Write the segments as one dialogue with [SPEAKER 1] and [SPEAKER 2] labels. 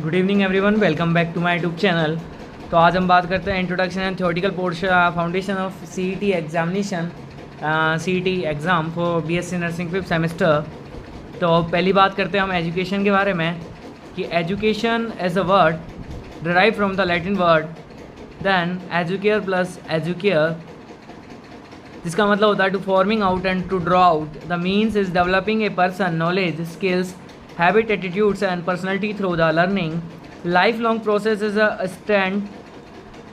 [SPEAKER 1] Good evening everyone, welcome back to my YouTube channel. तो आज हम बात करते हैं introduction and theoretical portion foundation of CET examination, CET exam for BSc nursing 5th semester. तो पहली बात करते हैं हम एजुकेशन के बारे में कि education as a word derive from the Latin word then educare plus educare, जिसका मतलब होता है to forming out and to draw out. The means is developing a person knowledge, skills, habit, attitudes and personality through the learning. Lifelong process is a stand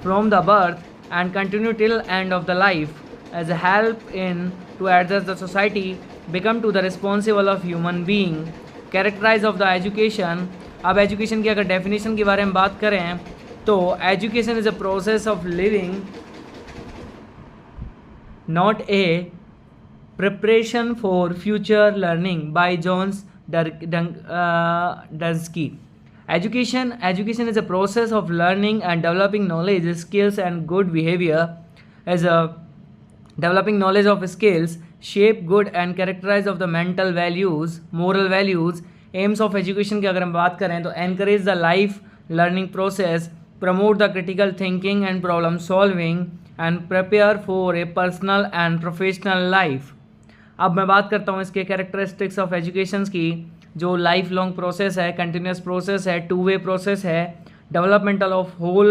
[SPEAKER 1] from the birth and continue till end of the life as a help in to adjust the society, become to the responsible of human being. Characterize of the education. अब education की अगर definition के बारे में बात करें तो education is a process of living, not a preparation for future learning by Jones Dunsky. Education is a process of learning and developing knowledge, skills and good behavior. As a developing knowledge of skills shape good and characterize of the mental values, moral values. Aims of education की अगर हम बात करें तो encourage the life learning process, promote the critical thinking and problem solving and prepare for a personal and professional life. अब मैं बात करता हूँ इसके कैरेक्टरिस्टिक्स ऑफ एजुकेशंस की, जो लाइफ लॉन्ग प्रोसेस है, कंटिन्यूस प्रोसेस है, टू वे प्रोसेस है, डेवलपमेंटल ऑफ होल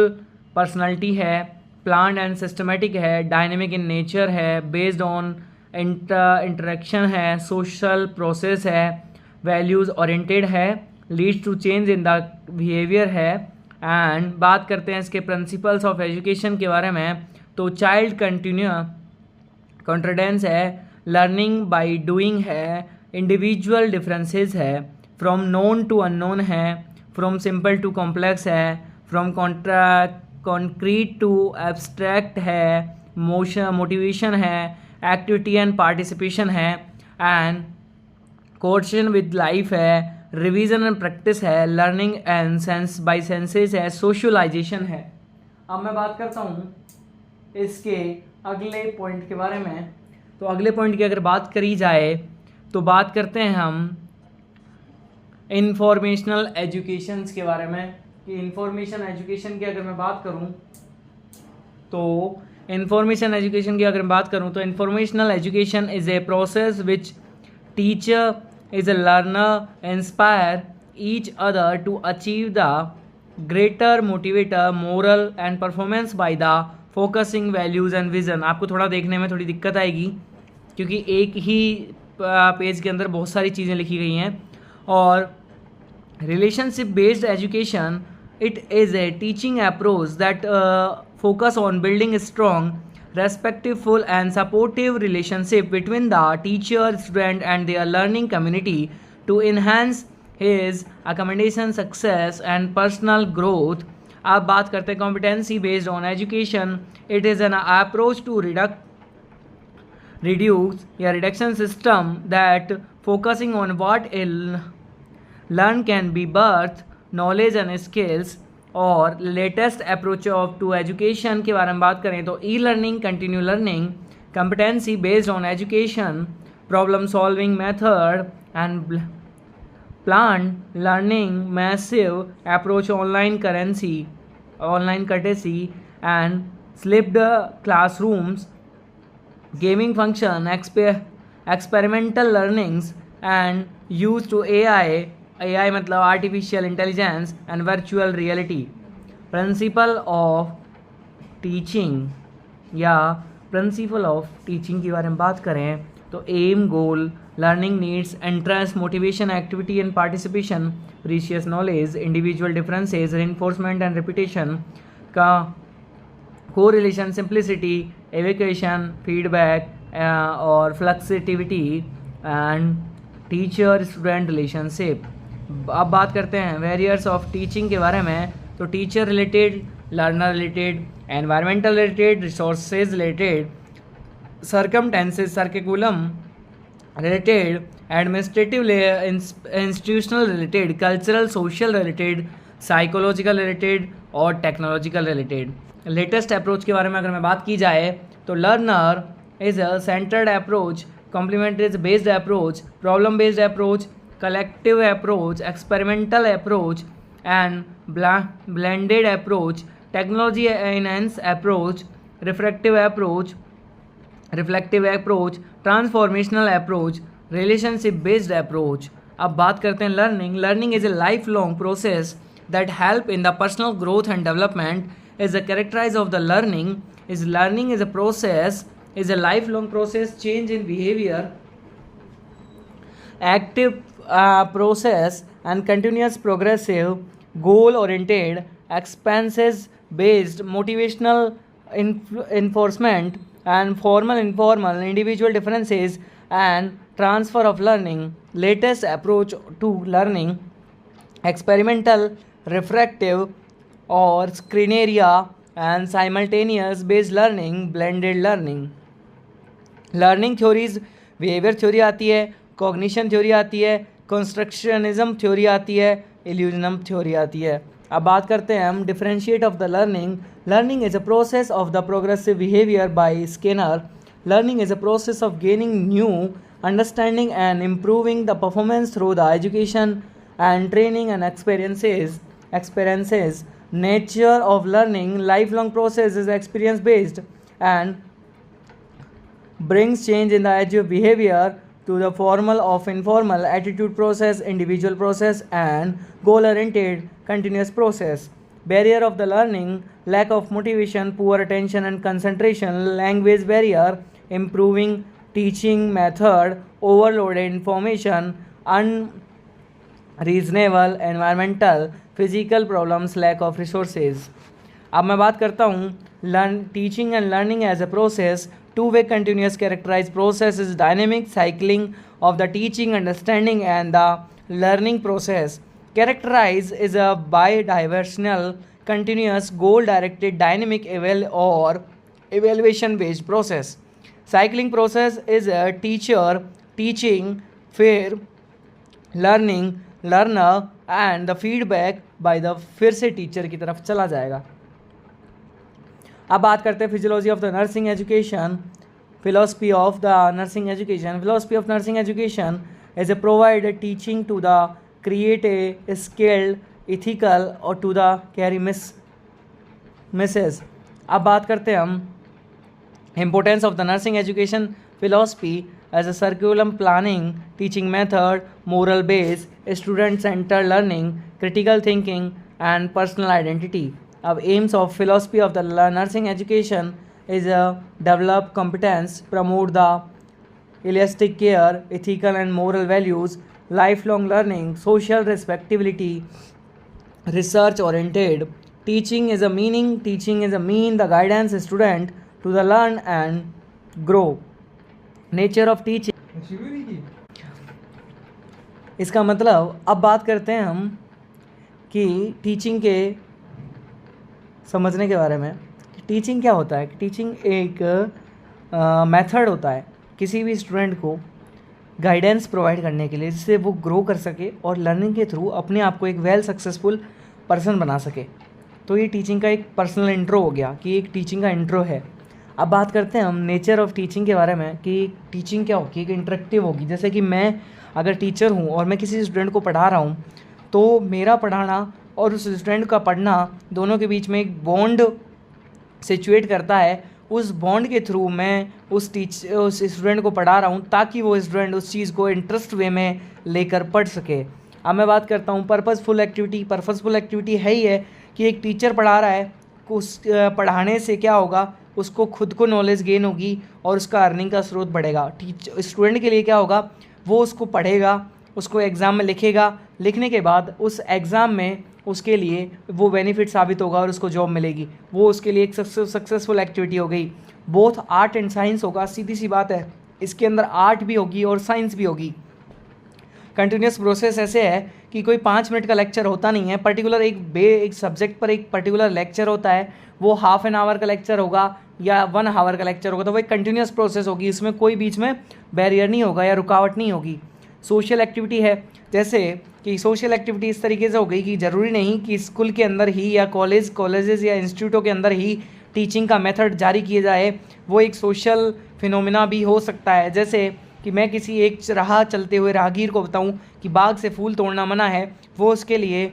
[SPEAKER 1] पर्सनालिटी है, प्लान्ड एंड सिस्टमेटिक है, डायनेमिक इन नेचर है, बेस्ड ऑन इंटरेक्शन है, सोशल प्रोसेस है, वैल्यूज़ ओरिएंटेड है, leads to change in the behaviour है। एंड बात करते हैं इसके प्रिंसिपल्स ऑफ एजुकेशन के बारे में तो चाइल्ड कॉन्ट्रेडेंस है, लर्निंग बाय डूइंग है, इंडिविजुअल डिफरेंसेस है, फ्रॉम नोन टू अननोन है, फ्रॉम सिंपल टू कॉम्प्लेक्स है, फ्रॉम कॉन्क्रीट टू एब्स्ट्रैक्ट है, मोटिवेशन है, एक्टिविटी एंड पार्टिसिपेशन है, एंड कोऑर्डिनेशन विद लाइफ है, रिवीजन एंड प्रैक्टिस है, learning and sense by senses है, सोशलाइजेशन है। अब मैं बात करता हूँ इसके अगले पॉइंट के बारे में। तो अगले पॉइंट की अगर बात करी जाए तो बात करते हैं हम इंफॉर्मेशनल एजुकेशंस के बारे में कि इंफॉर्मेशन एजुकेशन की अगर मैं बात करूं तो informational informational education is a process which teacher is a learner inspire each other to achieve the greater motivator moral and performance by the focusing values and vision. आपको थोड़ा देखने में थोड़ी दिक्कत आएगी क्योंकि एक ही पेज के अंदर बहुत सारी चीज़ें लिखी गई हैं। और relationship based education it is a teaching approach that focus on building strong respectful and supportive relationship between the teacher student and their learning community to enhance his accommodation success and personal growth. आप बात करते हैं competency based on education, it is an approach to reduction system that focusing on what a learn can be birth knowledge and skills. और latest approach of to education के बारे में बात करें तो e learning, continue learning, competency based on education, problem solving method and plan learning, massive approach, online courtesy and slipped classrooms, gaming function, experimental learnings and use to AI मतलब artificial intelligence and virtual reality। principle of teaching या principle of teaching की बारे में बात करें तो aim, goal, learning needs, interest, motivation, activity and participation, precious knowledge, individual differences, reinforcement and repetition का correlation, simplicity, evacuation, feedback और flexibility and teacher student relationship. अब बात करते हैं वेरियर्स ऑफ टीचिंग के बारे में तो teacher related, learner related, environmental related, resources related, circumstances, curriculum related, administrative institutional related, cultural social related, psychological related और technological related। लेटेस्ट अप्रोच के बारे में अगर मैं बात की जाए तो learner is a centred approach, complementary based approach, problem based approach, collective approach, experimental approach, and blended approach, technology enhanced approach, reflective approach, transformational approach, relationship based approach. अब बात करते हैं learning. Learning is a life long process that help in the personal growth and development. Is a characterize of the learning is a process, is a lifelong process, change in behavior, active process and continuous progressive, goal oriented, expenses based, motivational enforcement and formal informal, individual differences and transfer of learning. Latest approach to learning: experimental, reflective or screen area and simultaneous based learning, blended learning. Learning theories, behaviour theory आती है, cognition theory आती है, कंस्ट्रक्शनिज्म theory आती है, इल्यूजनम theory आती है। अब बात करते हैं हम differentiate of the learning. Learning is a process of the progressive behaviour by Skinner. Learning is a process of gaining new understanding and improving the performance through the education and training and experiences. Nature of learning: lifelong process is experience based and brings change in the edge of behavior to the formal of informal, attitude process, individual process and goal oriented continuous process. Barrier of the learning: lack of motivation, poor attention and concentration, language barrier, improving teaching method, overloaded information, unreasonable environmental, physical problems, lack of resources. अब मैं बात करता हूँ teaching and learning as a process. Two-way continuous characterized process is dynamic cycling of the teaching, understanding and the learning process. Characterize is a bidirectional, continuous, goal-directed, dynamic evaluation-based process. Cycling process is a teacher teaching, fair learning, learner and the feedback by the फिर से teacher की तरफ चला जाएगा. अब बात करते हैं physiology of the nursing education. Philosophy of the nursing education. Philosophy of nursing education is a provide teaching to the create a skilled, ethical और टू द कैरी मिसेस. अब बात करते हैं हम importance of the nursing education philosophy as a curriculum planning, teaching method, moral base, student centered learning, critical thinking and personal identity. Our aims of philosophy of the nursing education is develop competence, promote the holistic care, ethical and moral values, lifelong learning, social respectability, research oriented. Teaching is a mean the guidance student to the learn and grow. Nature of teaching, इसका मतलब अब बात करते हैं हम कि teaching के समझने के बारे में. टीचिंग क्या होता है? टीचिंग एक मेथड होता है किसी भी स्टूडेंट को गाइडेंस प्रोवाइड करने के लिए, जिससे वो ग्रो कर सके और लर्निंग के थ्रू अपने आप को एक वेल सक्सेसफुल पर्सन बना सके. तो ये टीचिंग का एक पर्सनल इंट्रो हो गया कि एक टीचिंग का इंट्रो है. अब बात करते हैं हम नेचर ऑफ टीचिंग के बारे में कि टीचिंग क्या होगी. एक इंटरेक्टिव होगी. जैसे कि मैं अगर टीचर हूँ और मैं किसी स्टूडेंट को पढ़ा रहा हूँ, तो मेरा पढ़ाना और उस स्टूडेंट का पढ़ना दोनों के बीच में एक बॉन्ड सिचुएट करता है. उस बॉन्ड के थ्रू मैं उस स्टूडेंट को पढ़ा रहा हूँ ताकि वो स्टूडेंट उस चीज़ को इंटरेस्ट वे में लेकर पढ़ सके. अब मैं बात करता हूँ पर्पसफुल एक्टिविटी. पर्पसफुल एक्टिविटी है ही है कि एक टीचर पढ़ा रहा है, उस पढ़ाने से क्या होगा, उसको खुद को नॉलेज गेन होगी और उसका अर्निंग का स्रोत बढ़ेगा. स्टूडेंट के लिए क्या होगा, वो उसको पढ़ेगा, उसको एग्ज़ाम में लिखेगा, लिखने के बाद उस एग्ज़ाम में उसके लिए वो बेनिफिट साबित होगा और उसको जॉब मिलेगी. वो उसके लिए एक सक्सेसफुल एक्टिविटी हो गई. बोथ आर्ट एंड साइंस होगा. सीधी सी बात है, इसके अंदर आर्ट भी होगी और साइंस भी होगी. कंटिन्यूस प्रोसेस ऐसे है कि कोई 5 मिनट का लेक्चर होता नहीं है. पर्टिकुलर एक सब्जेक्ट पर एक पर्टिकुलर लेक्चर होता है. वो हाफ एन आवर का लेक्चर होगा या 1 आवर का लेक्चर होगा. तो वो एक कंटिन्यूस प्रोसेस होगी. इसमें कोई बीच में बैरियर नहीं होगा या रुकावट नहीं होगी. सोशल एक्टिविटी है, जैसे कि सोशल एक्टिविटी इस तरीके से हो गई कि ज़रूरी नहीं कि स्कूल के अंदर ही या कॉलेजेस या इंस्टीट्यूटों के अंदर ही टीचिंग का मेथड जारी किए जाए. वो एक सोशल फिनोमिना भी हो सकता है. जैसे कि मैं किसी एक राह चलते हुए राहगीर को बताऊं कि बाग से फूल तोड़ना मना है, वो उसके लिए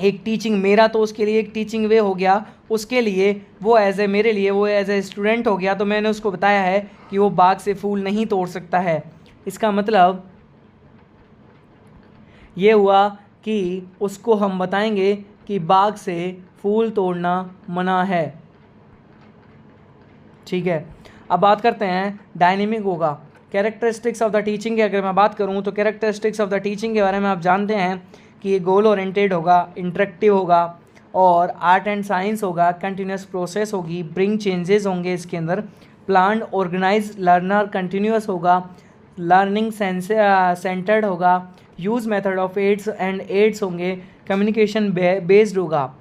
[SPEAKER 1] एक टीचिंग, मेरा तो उसके लिए एक टीचिंग वे हो गया, उसके लिए वो मेरे लिए वो एज ए स्टूडेंट हो गया। तो मैंने उसको बताया है कि वो बाग से फूल नहीं तोड़ सकता है। इसका मतलब ये हुआ कि उसको हम बताएंगे कि बाग से फूल तोड़ना मना है। ठीक है, अब बात करते हैं डायनेमिक होगा। कैरेक्टरिस्टिक्स ऑफ द टीचिंग की अगर मैं बात करूं तो कैरेक्टरिस्टिक्स ऑफ द टीचिंग के बारे में आप जानते हैं कि ये गोल ओरिएंटेड होगा, इंटरेक्टिव होगा, और आर्ट एंड साइंस होगा, कंटिन्यूस प्रोसेस होगी, ब्रिंग चेंजेस होंगे इसके अंदर, प्लान ऑर्गेनाइज लर्नर कंटिन्यूस होगा, लर्निंग सेंटर्ड होगा, use method of aids and aids होंगे, कम्युनिकेशन बेस्ड होगा,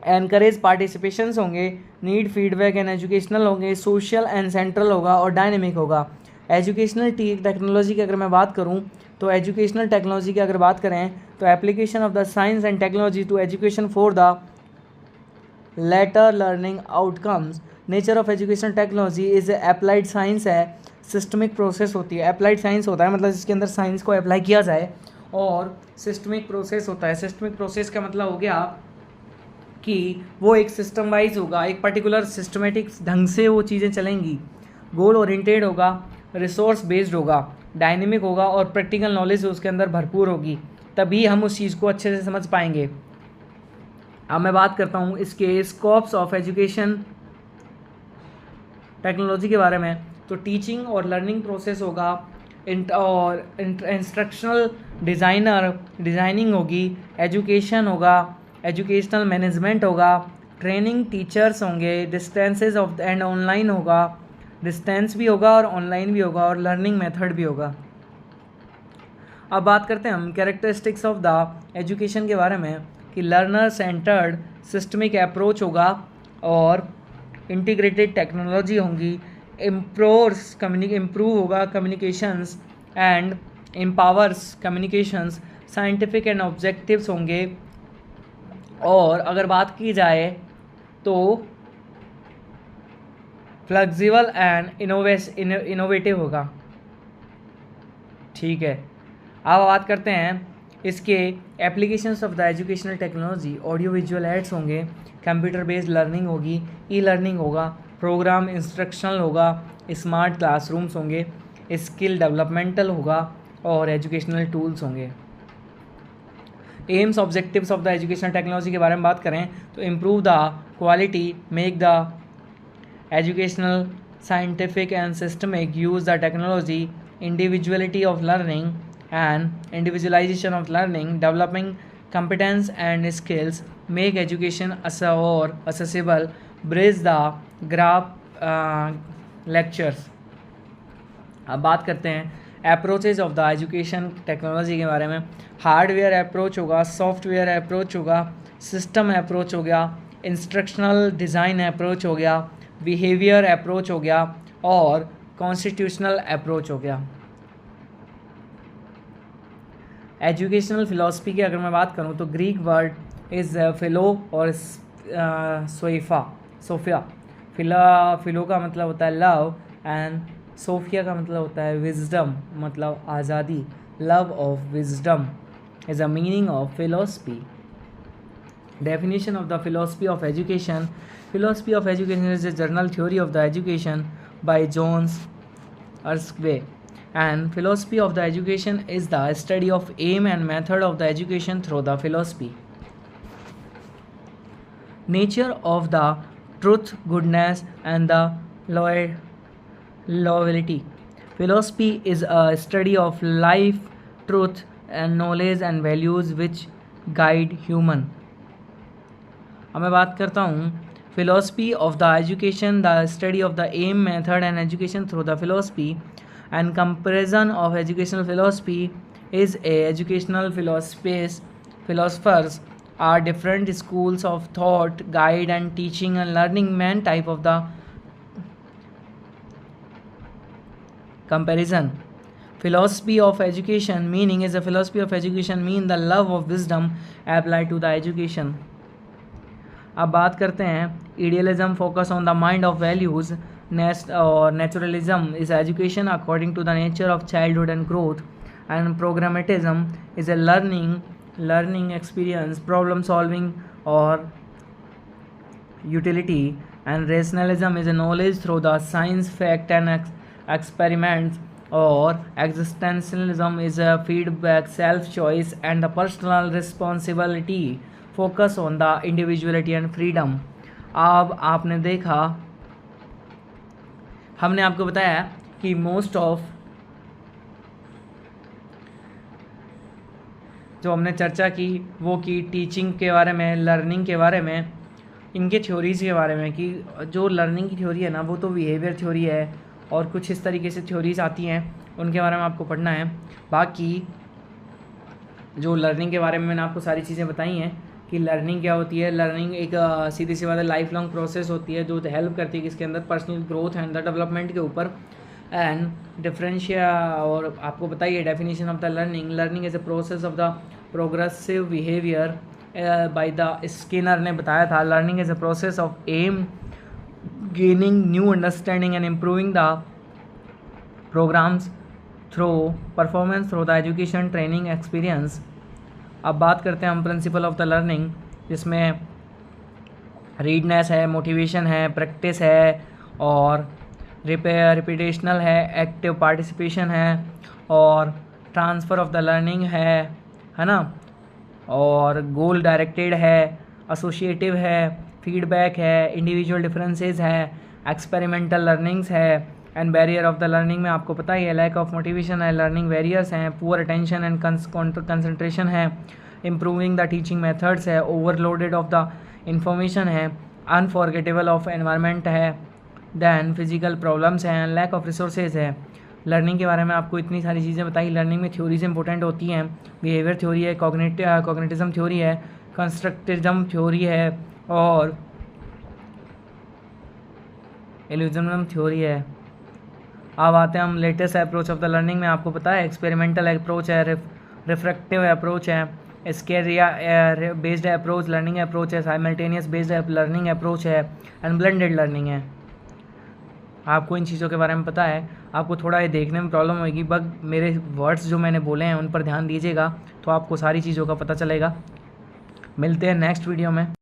[SPEAKER 1] एनकरेज पार्टिसिपेशंस होंगे, नीड फीडबैक एंड एजुकेशनल होंगे, सोशल एंड सेंट्रल होगा, और डायनेमिक होगा। एजुकेशनल टेक्नोलॉजी की अगर मैं बात करूं तो एजुकेशनल टेक्नोलॉजी की अगर बात करें तो application of the science and technology to education for the later learning outcomes. Nature of educational technology is applied science है, सिस्टमिक प्रोसेस होती है। अप्लाइड साइंस होता है मतलब जिसके अंदर साइंस को अप्लाई किया जाए, और सिस्टमिक प्रोसेस होता है। सिस्टमिक प्रोसेस का मतलब हो गया कि वो एक सिस्टम वाइज होगा, एक पर्टिकुलर सिस्टमेटिक ढंग से वो चीज़ें चलेंगी। गोल ओरिएंटेड होगा, रिसोर्स बेस्ड होगा, डायनेमिक होगा, और प्रैक्टिकल नॉलेज उसके अंदर भरपूर होगी, तभी हम उस चीज़ को अच्छे से समझ पाएंगे। अब मैं बात करता हूँ इसके स्कोप्स ऑफ एजुकेशन टेक्नोलॉजी के बारे में। तो टीचिंग और लर्निंग प्रोसेस होगा, और इंस्ट्रक्शनल डिज़ाइनिंग होगी, एजुकेशन होगा, एजुकेशनल मैनेजमेंट होगा, ट्रेनिंग टीचर्स होंगे, डिस्टेंसेस ऑफ एंड ऑनलाइन होगा, डिस्टेंस भी होगा और ऑनलाइन भी होगा, और लर्निंग मेथड भी होगा। अब बात करते हैं हम कैरेक्टरिस्टिक्स ऑफ द एजुकेशन के बारे में कि लर्नर सेंटर्ड सिस्टमिक अप्रोच होगा, और इंटीग्रेटेड टेक्नोलॉजी होंगी, इम्प्रूव होगा communications and empowers communications, scientific and objectives होंगे, और अगर बात की जाए तो फ्लेक्सिबल एंड इनोवेटिव होगा। ठीक है, अब बात करते हैं इसके applications of the educational technology. Audio visual aids होंगे, कंप्यूटर बेस्ड लर्निंग होगी, ई लर्निंग होगा, प्रोग्राम इंस्ट्रक्शनल होगा, स्मार्ट क्लासरूम्स होंगे, स्किल डेवलपमेंटल होगा, और एजुकेशनल टूल्स होंगे। AIIMS objectives of the educational technology के बारे में बात करें तो improve the quality, make the educational scientific and systemic, use the technology, individuality of learning and individualization of learning, developing competence and skills, make education accessible, bridge the gap lectures। अब बात करते हैं approaches of the education technology के बारे में। Hardware approach होगा, software approach होगा, system approach हो गया, इंस्ट्रक्शनल डिज़ाइन अप्रोच हो गया, बिहेवियर अप्रोच हो गया, और कॉन्स्टिट्यूशनल अप्रोच हो गया। एजुकेशनल फ़िलासफ़ी की अगर मैं बात करूँ तो ग्रीक वर्ड इज़ फ़िलो और सोफिया। फ़िलो का मतलब होता है लव, एंड सोफिया का मतलब होता है विजडम, मतलब आज़ादी। Love of wisdom is a meaning of philosophy. Definition of the philosophy of education. Philosophy of education is a general theory of the education by John Erskine. And philosophy of the education is the study of aim and method of the education through the philosophy. Nature of the truth, goodness, and the loyalty. Philosophy is a study of life, truth, and knowledge and values which guide human. अब मैं बात करता हूँ philosophy of the education, the study of the aim, method, and education through the philosophy. And comparison of educational philosophy is a educational philosophers are different schools of thought, guide and teaching and learning man type of the comparison. Philosophy of education meaning is a philosophy of education mean the love of wisdom applied to the education. अब बात करते हैं idealism focus on the mind of values, or naturalism is education according to the nature of childhood and growth, and programmatism is a learning learning experience, problem solving or utility, and rationalism is a knowledge through the science, fact and experiments, or existentialism is a feedback, self choice and the personal responsibility, focus on the individuality and freedom. अब आपने देखा, हमने आपको बताया कि most of जो हमने चर्चा की वो की टीचिंग के बारे में, लर्निंग के बारे में, इनके थ्योरीज़ के बारे में, कि जो लर्निंग की थ्योरी है ना वो तो बिहेवियर थ्योरी है और कुछ इस तरीके से थ्योरीज़ आती हैं, उनके बारे में आपको पढ़ना है। बाकी जो लर्निंग के बारे में मैंने आपको सारी चीज़ें बताई हैं कि लर्निंग क्या होती है। लर्निंग एक सीधी सी बात है, लाइफ लॉन्ग प्रोसेस होती है जो हेल्प करती है किसके अंदर, personal growth and the development के ऊपर। एंड डिफरेंशिया, और आपको बताइए definition of the learning. Learning is a process of the progressive behaviour by the Skinner ने बताया था। Learning is a process of um gaining new understanding and improving the programmes through performance through the education training experience. अब बात करते हैं हम principle of the learning, जिसमें रीडनेस है, मोटिवेशन है, प्रैक्टिस है और रिपीटेशनल है, एक्टिव पार्टिसिपेशन है और ट्रांसफ़र ऑफ द लर्निंग है ना, और गोल डायरेक्टेड है, एसोसिएटिव है, फीडबैक है, इंडिविजुअल डिफरेंसेस है, एक्सपेरिमेंटल लर्निंग्स है and barrier of the learning में आपको पता ही है, लैक ऑफ मोटिवेशन है, लर्निंग बैरियर्स हैं, पुअर अटेंशन एंड कंसंट्रेशन है, इम्प्रूविंग द टीचिंग मेथड्स है, ओवरलोडेड ऑफ द इंफॉर्मेशन है, अनफॉरगेटेबल ऑफ एनवायरनमेंट है, दैन फिजिकल प्रॉब्लम्स हैं, लैक ऑफ रिसोर्सेज है। लर्निंग के बारे में आपको इतनी सारी चीज़ें बताई। लर्निंग में थ्योरीज इंपॉर्टेंट होती हैं, बिहेवियर थ्योरी है, कॉग्निटिज्म थ्योरी है, कंस्ट्रक्टिज्म थ्योरी है और इल्यूजनिज्म थ्योरी है। अब आते हैं हम latest approach of the learning में। आपको पता है एक्सपेरिमेंटल अप्रोच है, रिफ्रैक्टिव अप्रोच है, स्केरिया बेस्ड अप्रोच लर्निंग अप्रोच है, साइमल्टेनियस बेस्ड लर्निंग अप्रोच है एंड ब्लेंडेड लर्निंग है। आपको इन चीज़ों के बारे में पता है। आपको थोड़ा ये देखने में प्रॉब्लम होगी, बट मेरे वर्ड्स जो मैंने बोले हैं उन पर ध्यान दीजिएगा तो आपको सारी चीज़ों का पता चलेगा। मिलते हैं नेक्स्ट वीडियो में।